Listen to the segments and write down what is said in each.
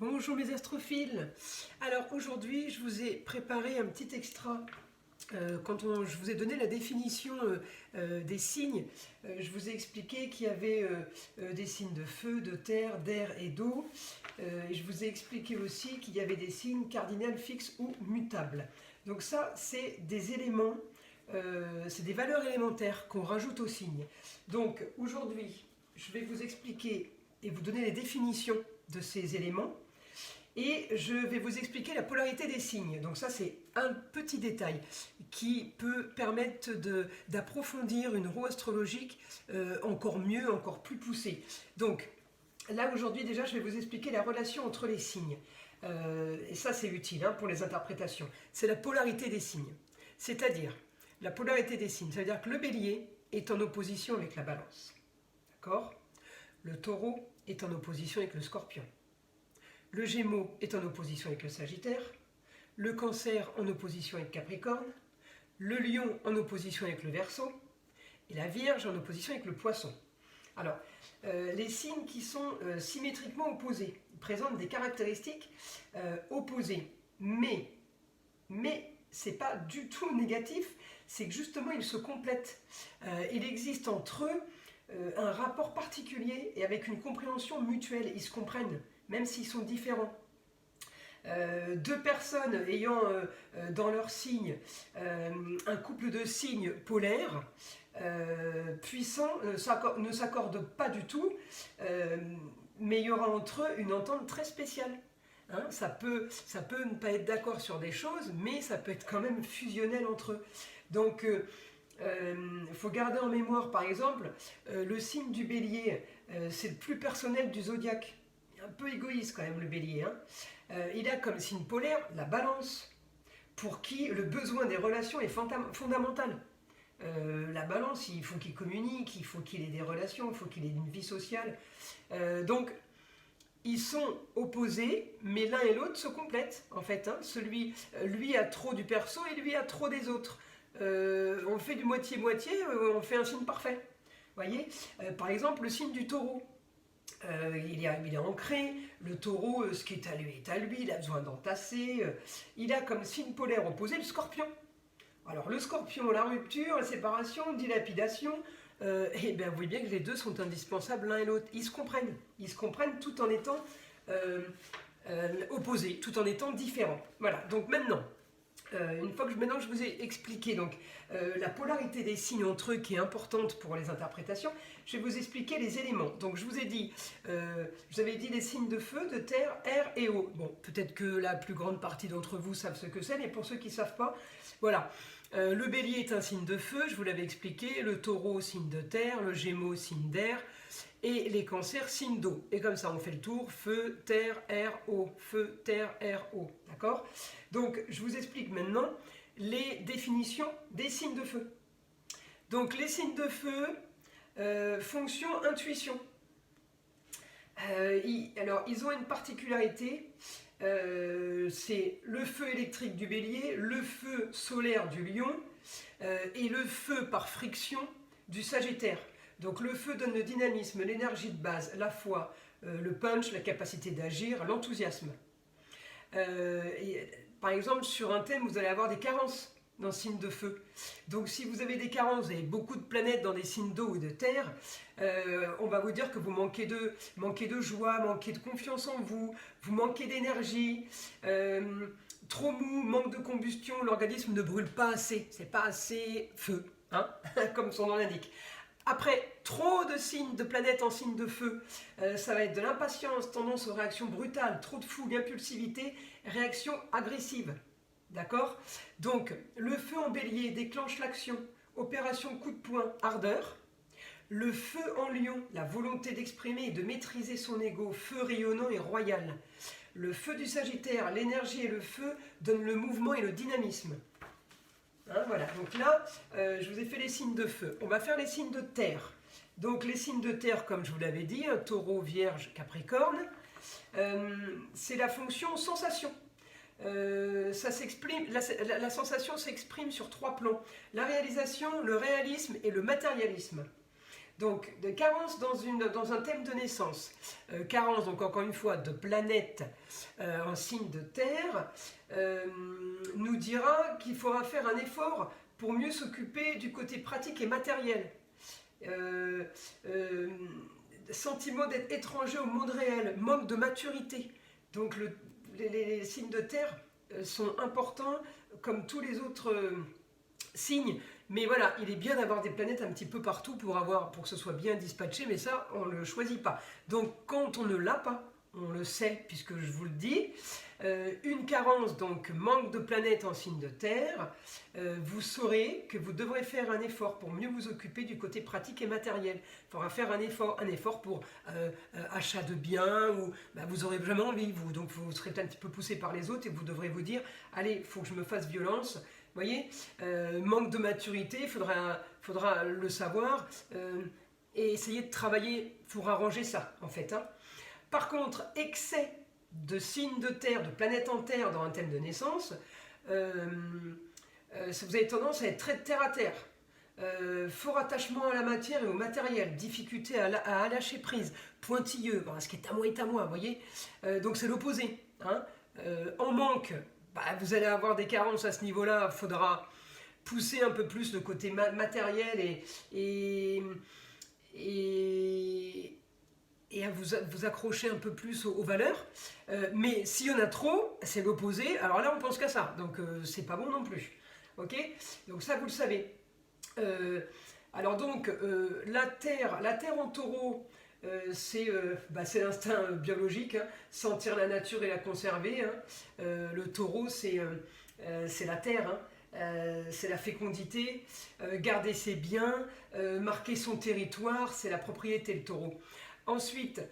Bonjour mes astrophiles. Alors aujourd'hui je vous ai préparé un petit extra. Je vous ai donné la définition des signes, je vous ai expliqué qu'il y avait des signes de feu, de terre, d'air et d'eau. Et je vous ai expliqué aussi qu'il y avait des signes cardinals fixes ou mutables. Donc ça c'est des éléments, c'est des valeurs élémentaires qu'on rajoute aux signes. Donc aujourd'hui je vais vous expliquer et vous donner les définitions de ces éléments. Et je vais vous expliquer la polarité des signes. Donc ça c'est un petit détail qui peut permettre d'approfondir une roue astrologique encore mieux, encore plus poussée. Donc là aujourd'hui déjà je vais vous expliquer la relation entre les signes. Et ça c'est utile pour les interprétations. C'est la polarité des signes. C'est-à-dire la polarité des signes. Ça veut dire que le bélier est en opposition avec la balance. D'accord ? Le taureau est en opposition avec le scorpion. Le Gémeaux est en opposition avec le Sagittaire, le Cancer en opposition avec Capricorne, le Lion en opposition avec le Verseau et la Vierge en opposition avec le Poisson. Alors, les signes qui sont symétriquement opposés présentent des caractéristiques opposées, mais ce n'est pas du tout négatif, c'est que justement ils se complètent. Il existe entre eux un rapport particulier et avec une compréhension mutuelle, ils se comprennent. Même s'ils sont différents. Deux personnes ayant dans leur signe un couple de signes polaires, puissants, ne s'accordent pas du tout, mais il y aura entre eux une entente très spéciale. Ça peut ne pas être d'accord sur des choses, mais ça peut être quand même fusionnel entre eux. Donc, il faut garder en mémoire, par exemple, le signe du bélier, c'est le plus personnel du zodiaque. Un peu égoïste quand même le bélier. Il a comme signe polaire la balance, pour qui le besoin des relations est fondamental. La balance, il faut qu'il communique, il faut qu'il ait des relations, il faut qu'il ait une vie sociale. Donc, ils sont opposés, mais l'un et l'autre se complètent, en fait. Lui a trop du perso et lui a trop des autres. On fait du moitié-moitié, on fait un signe parfait. Voyez, par exemple, le signe du taureau. Il est ancré, le taureau, ce qui est à lui, il a besoin d'entasser. Il a comme signe polaire opposé le scorpion. Alors le scorpion, la rupture, la séparation, dilapidation, et bien vous voyez bien que les deux sont indispensables l'un et l'autre. Ils se comprennent tout en étant opposés, tout en étant différents. Voilà, donc maintenant, maintenant que je vous ai expliqué donc, la polarité des signes entre eux qui est importante pour les interprétations, je vais vous expliquer les éléments. Donc je vous ai dit, les signes de feu, de terre, air et eau. Bon, peut-être que la plus grande partie d'entre vous savent ce que c'est, mais pour ceux qui ne savent pas, voilà. Le bélier est un signe de feu, je vous l'avais expliqué, le taureau signe de terre, le gémeaux signe d'air, et les cancers signe d'eau. Et comme ça on fait le tour, feu, terre, air, eau, feu, terre, air, eau. D'accord ? Donc je vous explique maintenant les définitions des signes de feu. Donc les signes de feu, fonction, intuition. Ils ont une particularité, c'est le feu électrique du bélier, le feu solaire du lion et le feu par friction du sagittaire. Donc le feu donne le dynamisme, l'énergie de base, la foi, le punch, la capacité d'agir, l'enthousiasme. Par exemple, sur un thème, vous allez avoir des carences dans le signe de feu. Donc si vous avez des carences, vous avez beaucoup de planètes dans des signes d'eau ou de terre, on va vous dire que vous manquez de joie, manquez de confiance en vous, vous manquez d'énergie, trop mou, manque de combustion, l'organisme ne brûle pas assez, c'est pas assez feu, comme son nom l'indique. Après, trop de signes de planètes en signe de feu, ça va être de l'impatience, tendance aux réactions brutales, trop de fougue, impulsivité, réaction agressive. D'accord ? Donc, le feu en bélier déclenche l'action, opération coup de poing, ardeur. Le feu en lion, la volonté d'exprimer et de maîtriser son ego, feu rayonnant et royal. Le feu du sagittaire, l'énergie et le feu donnent le mouvement et le dynamisme. Voilà, donc là, je vous ai fait les signes de feu. On va faire les signes de terre. Donc les signes de terre, comme je vous l'avais dit, taureau, vierge, capricorne, c'est la fonction sensation. La sensation s'exprime sur trois plans. La réalisation, le réalisme et le matérialisme. Donc, de carence dans un thème de naissance. Carence, donc encore une fois, de planète en signe de terre, nous dira qu'il faudra faire un effort pour mieux s'occuper du côté pratique et matériel. Sentiment d'être étranger au monde réel, manque de maturité. Donc les signes de terre sont importants comme tous les autres signes, mais voilà, il est bien d'avoir des planètes un petit peu partout pour que ce soit bien dispatché, mais ça, on ne le choisit pas. Donc quand on ne l'a pas, on le sait, puisque je vous le dis, une carence, donc manque de planète en signe de terre, vous saurez que vous devrez faire un effort pour mieux vous occuper du côté pratique et matériel. Il faudra faire un effort pour achat de biens, ou vous aurez jamais envie, donc vous serez un petit peu poussé par les autres et vous devrez vous dire, allez, il faut que je me fasse violence. Vous voyez, manque de maturité, il faudra le savoir et essayer de travailler pour arranger ça, en fait. Par contre, excès de signes de terre, de planètes en terre dans un thème de naissance, vous avez tendance à être très terre à terre. Fort attachement à la matière et au matériel, difficulté à lâcher prise, pointilleux, ce qui est à moi, vous voyez. Donc c'est l'opposé. En manque, vous allez avoir des carences à ce niveau-là, il faudra pousser un peu plus le côté matériel et à vous accrocher un peu plus aux valeurs. Mais s'il y en a trop, c'est l'opposé, alors là on pense qu'à ça, donc c'est pas bon non plus. Ok, donc ça vous le savez. Alors donc la terre en taureau, c'est l'instinct biologique, sentir la nature et la conserver. Le taureau, c'est la terre, c'est la fécondité, garder ses biens, marquer son territoire, c'est la propriété, le taureau. Ensuite,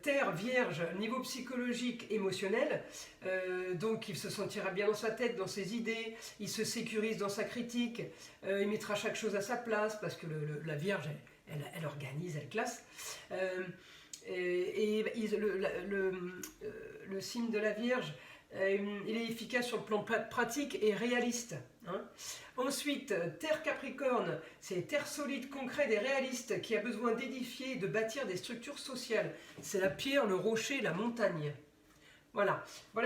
terre vierge, niveau psychologique, émotionnel, donc il se sentira bien dans sa tête, dans ses idées, il se sécurise dans sa critique, il mettra chaque chose à sa place, parce que la vierge, elle organise, elle classe. Le signe de la Vierge, il est efficace sur le plan pratique et réaliste. Ensuite, terre Capricorne, c'est terre solide, concrète et réaliste qui a besoin d'édifier et de bâtir des structures sociales. C'est la pierre, le rocher, la montagne. Voilà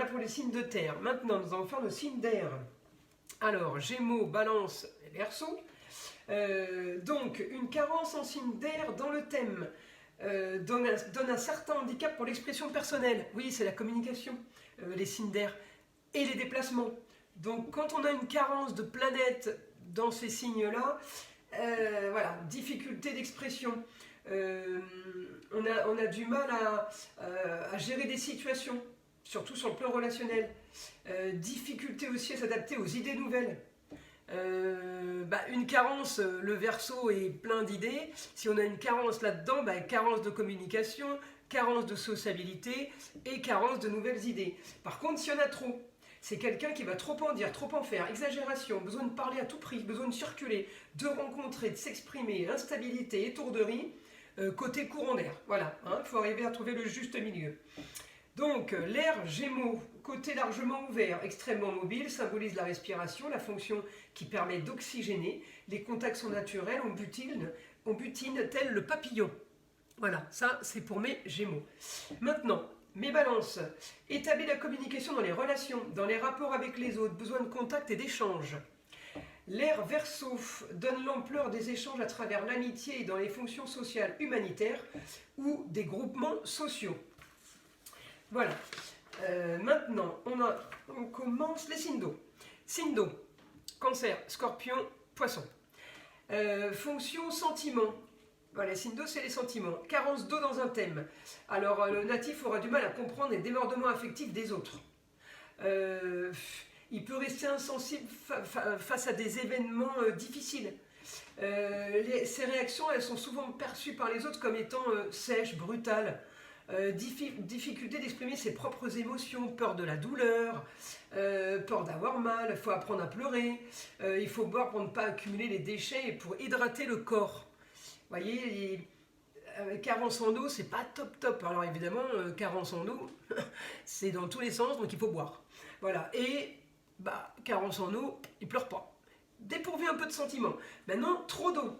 pour les signes de terre. Maintenant, nous allons faire le signe d'air. Alors, Gémeaux, Balance et Verseau. Donc, une carence en signe d'air dans le thème donne un certain handicap pour l'expression personnelle. Oui, c'est la communication, les signes d'air et les déplacements. Donc, quand on a une carence de planètes dans ces signes-là, difficulté d'expression. On a du mal à gérer des situations, surtout sur le plan relationnel. Difficulté aussi à s'adapter aux idées nouvelles. Une carence, le Verseau est plein d'idées. Si on a une carence là-dedans, carence de communication, carence de sociabilité et carence de nouvelles idées. Par contre, s'il y en a trop, c'est quelqu'un qui va trop en dire, trop en faire, exagération, besoin de parler à tout prix, besoin de circuler, de rencontrer, de s'exprimer, instabilité, étourderie, côté courant d'air. Voilà, il faut arriver à trouver le juste milieu. Donc, l'air Gémeaux, côté largement ouvert, extrêmement mobile, symbolise la respiration, la fonction qui permet d'oxygéner. Les contacts sont naturels, on butine tel le papillon. Voilà, ça c'est pour mes Gémeaux. Maintenant, mes Balances, établir la communication dans les relations, dans les rapports avec les autres, besoin de contact et d'échange. L'air Verseau donne l'ampleur des échanges à travers l'amitié et dans les fonctions sociales humanitaires ou des groupements sociaux. Voilà. Maintenant, on commence les signes d'eau. Signe d'eau, Cancer, Scorpion, Poisson. Fonction sentiment. Voilà, les signes d'eau, c'est les sentiments. Carence d'eau dans un thème. Alors, le natif aura du mal à comprendre les débordements affectifs des autres. Il peut rester insensible face à des événements difficiles. Ces réactions, elles sont souvent perçues par les autres comme étant sèches, brutales. Difficulté d'exprimer ses propres émotions, peur de la douleur, peur d'avoir mal, il faut apprendre à pleurer, il faut boire pour ne pas accumuler les déchets et pour hydrater le corps. Vous voyez, carence en eau, c'est pas top. Alors évidemment, carence en eau, c'est dans tous les sens, donc il faut boire. Voilà, et carence en eau, il pleure pas. Dépourvu un peu de sentiments. Maintenant, trop d'eau.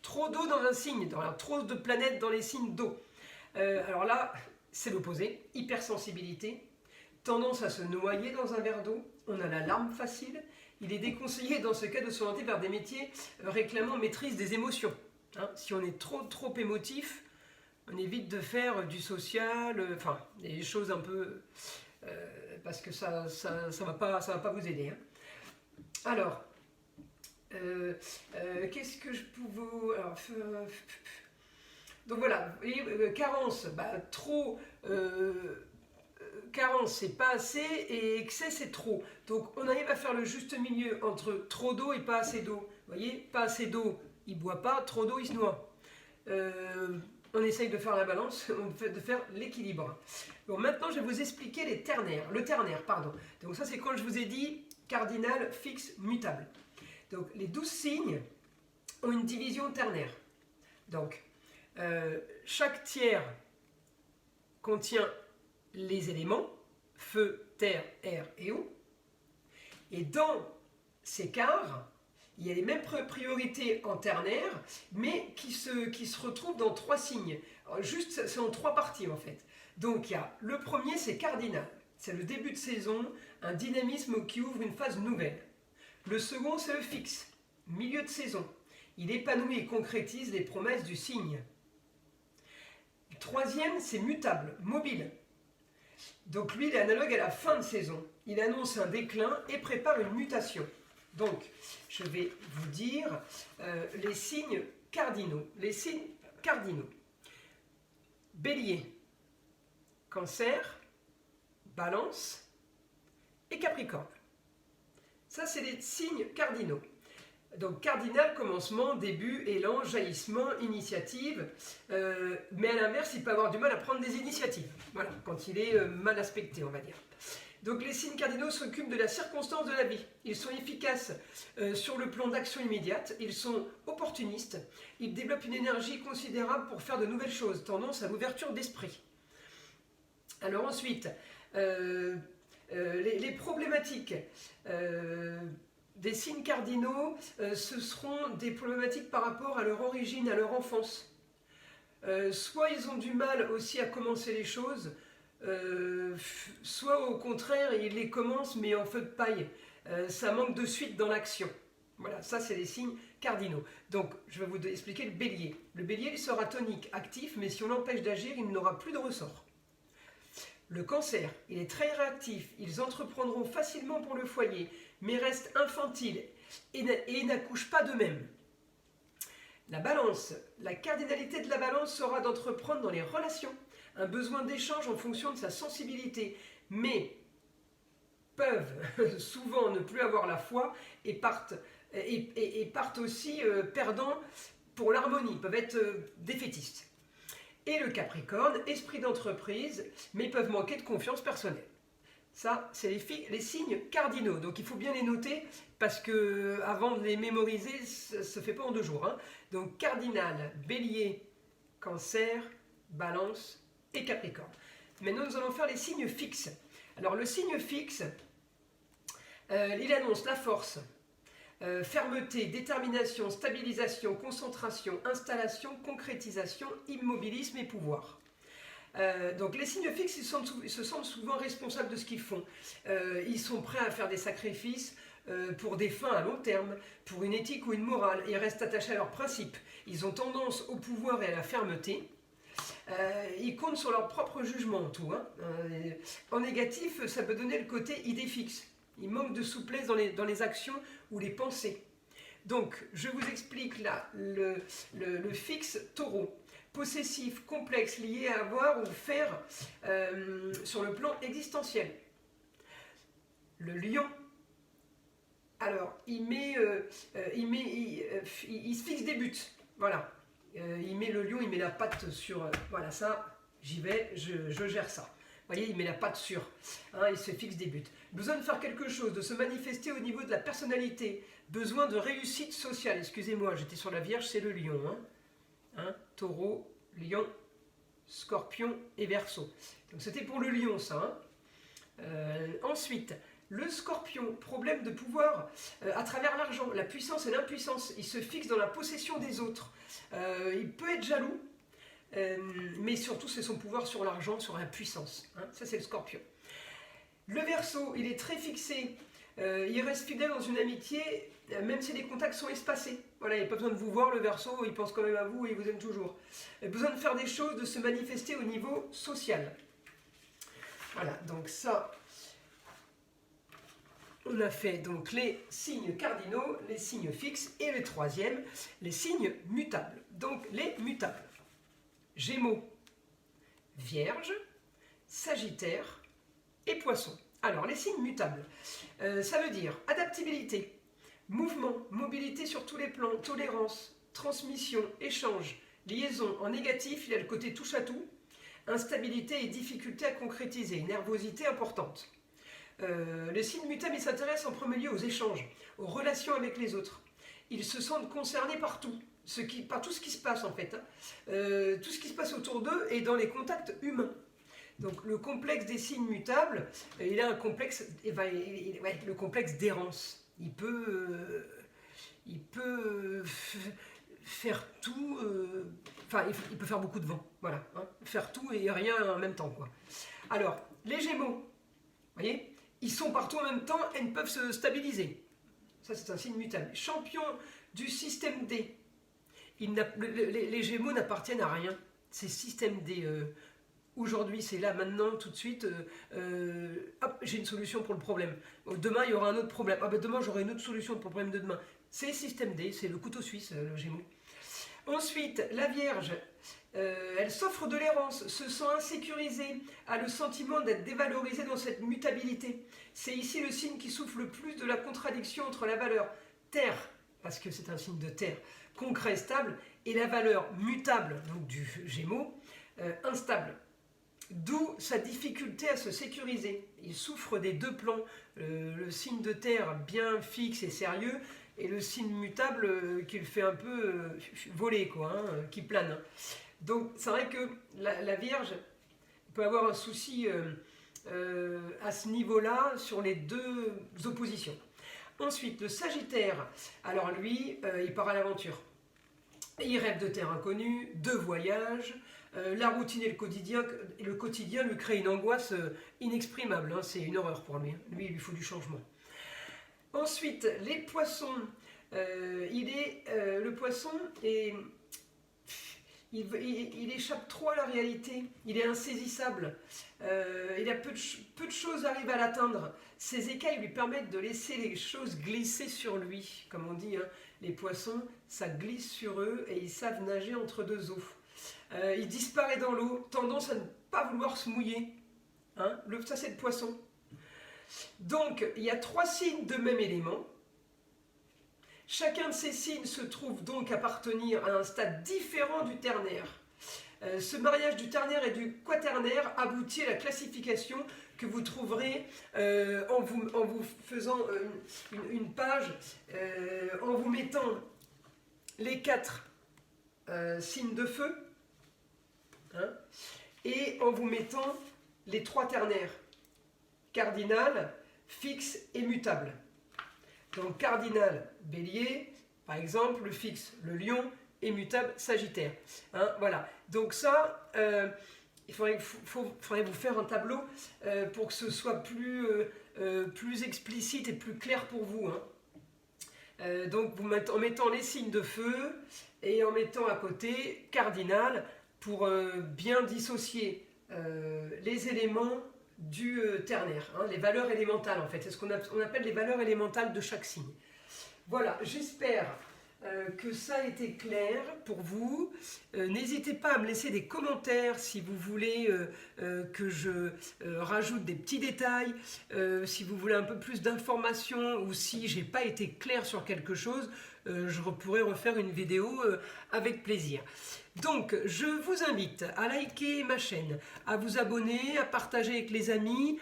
trop d'eau dans un signe, trop de planètes dans les signes d'eau. Alors là, c'est l'opposé, hypersensibilité, tendance à se noyer dans un verre d'eau, on a la larme facile. Il est déconseillé dans ce cas de s'orienter vers des métiers réclamant maîtrise des émotions. Hein, si on est trop émotif, on évite de faire du social, enfin des choses un peu... parce que ça va pas vous aider. Hein. Alors, qu'est-ce que je pouvais... Alors, donc voilà, vous voyez, carence, trop... carence c'est pas assez et excès c'est trop. Donc on arrive à faire le juste milieu entre trop d'eau et pas assez d'eau. Vous voyez, pas assez d'eau, il boit pas, trop d'eau, il se noie. On essaye de faire la balance, de faire l'équilibre. Bon, maintenant je vais vous expliquer le ternaire, pardon. Donc ça c'est quand je vous ai dit cardinal, fixe, mutable. Donc les 12 signes ont une division ternaire. Donc chaque tiers contient les éléments, feu, terre, air et eau. Et dans ces quarts, il y a les mêmes priorités en ternaire, mais qui se retrouvent dans 3 signes. Alors, juste, c'est en 3 parties en fait. Donc il y a le premier, c'est cardinal. C'est le début de saison, un dynamisme qui ouvre une phase nouvelle. Le second, c'est le fixe, milieu de saison. Il épanouit et concrétise les promesses du signe. Le troisième, c'est mutable, mobile. Donc lui, il est analogue à la fin de saison. Il annonce un déclin et prépare une mutation. Donc, je vais vous dire les signes cardinaux. Les signes cardinaux. Bélier, Cancer, Balance et Capricorne. Ça, c'est les signes cardinaux. Donc, cardinal, commencement, début, élan, jaillissement, initiative. Mais à l'inverse, il peut avoir du mal à prendre des initiatives. Voilà, quand il est mal aspecté, on va dire. Donc, les signes cardinaux s'occupent de la circonstance de la vie. Ils sont efficaces sur le plan d'action immédiate. Ils sont opportunistes. Ils développent une énergie considérable pour faire de nouvelles choses. Tendance à l'ouverture d'esprit. Alors ensuite, les problématiques des signes cardinaux, ce seront des problématiques par rapport à leur origine, à leur enfance. Soit ils ont du mal aussi à commencer les choses, soit au contraire, ils les commencent mais en feu de paille. Ça manque de suite dans l'action. Voilà, ça c'est les signes cardinaux. Donc, je vais vous expliquer le bélier. Le bélier, il sera tonique, actif, mais si on l'empêche d'agir, il n'aura plus de ressort. Le cancer, il est très réactif, ils entreprendront facilement pour le foyer, mais restent infantiles et n'accouchent pas d'eux-mêmes. La balance, la cardinalité de la balance sera d'entreprendre dans les relations, un besoin d'échange en fonction de sa sensibilité, mais peuvent souvent ne plus avoir la foi et partent aussi perdants pour l'harmonie, peuvent être défaitistes. Et le Capricorne, esprit d'entreprise, mais peuvent manquer de confiance personnelle. Ça, c'est les signes cardinaux. Donc il faut bien les noter parce que avant de les mémoriser, ça ne se fait pas en 2 jours. Hein. Donc cardinal, bélier, cancer, balance et capricorne. Maintenant, nous allons faire les signes fixes. Alors le signe fixe, il annonce la force, fermeté, détermination, stabilisation, concentration, installation, concrétisation, immobilisme et pouvoir. Donc les signes fixes, ils se sentent souvent responsables de ce qu'ils font. Ils sont prêts à faire des sacrifices pour des fins à long terme, pour une éthique ou une morale. Ils restent attachés à leurs principes. Ils ont tendance au pouvoir et à la fermeté. Ils comptent sur leur propre jugement en tout. Hein. En négatif, ça peut donner le côté idée fixe. Il manque de souplesse dans les actions ou les pensées. Donc, je vous explique là le fixe taureau. Possessif, complexe, lié à avoir ou faire sur le plan existentiel. Le lion, alors, il se fixe des buts. Voilà. Il met le lion, il met la patte sur... voilà, ça, j'y vais, je gère ça. Vous voyez, il met la patte sur. Hein, il se fixe des buts. Besoin de faire quelque chose, de se manifester au niveau de la personnalité. Besoin de réussite sociale. Excusez-moi, j'étais sur la Vierge, c'est le lion. Hein, taureau, lion, scorpion et verseau. Donc c'était pour le lion, ça. Ensuite, Le Scorpion, problème de pouvoir à travers l'argent, la puissance et l'impuissance. Il se fixe dans la possession des autres. Il peut être jaloux, mais surtout c'est son pouvoir sur l'argent, sur la puissance. Hein. Ça c'est le Scorpion. Le Verseau, il est très fixé. Il reste fidèle dans une amitié, même si les contacts sont espacés. Voilà, il n'y a pas besoin de vous voir, le Verseau, il pense quand même à vous et il vous aime toujours. Il a besoin de faire des choses, de se manifester au niveau social. Voilà, donc ça, on a fait donc les signes cardinaux, les signes fixes, et le troisième, les signes mutables. Donc les mutables. Gémeaux, Vierge, Sagittaire et Poisson. Alors, les signes mutables, ça veut dire adaptabilité, mouvement, mobilité sur tous les plans, tolérance, transmission, échange, liaison. En négatif, il y a le côté touche à tout, instabilité et difficulté à concrétiser, nervosité importante. Les signes mutables, ils s'intéressent en premier lieu aux échanges, aux relations avec les autres. Ils se sentent concernés par tout, par tout ce qui se passe en fait, hein. Tout ce qui se passe autour d'eux et dans les contacts humains. Donc le complexe des signes mutables, il a un complexe, le complexe d'errance. Il peut faire tout, il peut faire beaucoup de vent, voilà, hein, faire tout et rien en même temps, quoi. Alors, les Gémeaux, vous voyez, ils sont partout en même temps et ne peuvent se stabiliser. Ça, c'est un signe mutable. Champion du système D. Les Gémeaux n'appartiennent à rien. C'est système D. Aujourd'hui, c'est là, maintenant, tout de suite, hop, j'ai une solution pour le problème. Demain, il y aura un autre problème. Ah ben demain, j'aurai une autre solution pour le problème de demain. C'est système D, c'est le couteau suisse, le Gémeaux. Ensuite, la Vierge, elle s'offre de l'errance, se sent insécurisée, a le sentiment d'être dévalorisée dans cette mutabilité. C'est ici le signe qui souffre le plus de la contradiction entre la valeur terre, parce que c'est un signe de terre, concret, stable, et la valeur mutable, donc du Gémeaux, instable. D'où sa difficulté à se sécuriser. Il souffre des deux plans, le signe de terre bien fixe et sérieux, et le signe mutable qui le fait un peu voler, quoi, hein, qui plane. Donc c'est vrai que la Vierge peut avoir un souci à ce niveau-là sur les deux oppositions. Ensuite, le Sagittaire, alors lui, il part à l'aventure. Il rêve de terre inconnue, de voyage. La routine et le quotidien lui créent une angoisse inexprimable. Hein, c'est une horreur pour lui. Lui, il lui faut du changement. Ensuite, les poissons. Le poisson, il échappe trop à la réalité. Il est insaisissable. Il a peu de choses arrivent à l'atteindre. Ses écailles lui permettent de laisser les choses glisser sur lui. Comme on dit, hein, les poissons, ça glisse sur eux et ils savent nager entre deux eaux. Il disparaît dans l'eau, tendance à ne pas vouloir se mouiller. Hein, ça, c'est le poisson. Donc, il y a 3 signes de même élément. Chacun de ces signes se trouve donc appartenir à un stade différent du ternaire. Ce mariage du ternaire et du quaternaire aboutit à la classification que vous trouverez en vous faisant une page, en vous mettant les 4 signes de feu, hein, et en vous mettant les 3 ternaires, cardinal, fixe et mutable. Donc cardinal, bélier, par exemple, le fixe, le lion, et mutable, sagittaire. Hein, voilà. Donc ça, il faudrait vous faire un tableau pour que ce soit plus explicite et plus clair pour vous. Hein. Donc en mettant les signes de feu et en mettant à côté cardinal pour bien dissocier les éléments du ternaire, hein, les valeurs élémentales en fait, c'est ce qu'on appelle les valeurs élémentales de chaque signe. Voilà, j'espère que ça a été clair pour vous. N'hésitez pas à me laisser des commentaires si vous voulez que je rajoute des petits détails, si vous voulez un peu plus d'informations ou si j'ai pas été clair sur quelque chose, je pourrais refaire une vidéo avec plaisir. Donc, je vous invite à liker ma chaîne, à vous abonner, à partager avec les amis.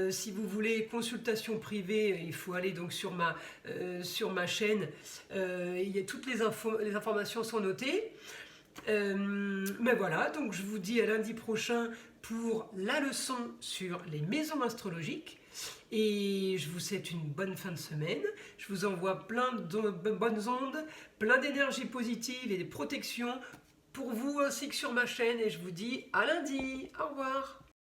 Si vous voulez consultation privée, il faut aller donc sur ma chaîne. Toutes les informations sont notées. Mais voilà, donc je vous dis à lundi prochain pour la leçon sur les maisons astrologiques. Et je vous souhaite une bonne fin de semaine. Je vous envoie plein de bonnes ondes, plein d'énergie positive et des protections pour vous ainsi que sur ma chaîne. Et je vous dis à lundi. Au revoir.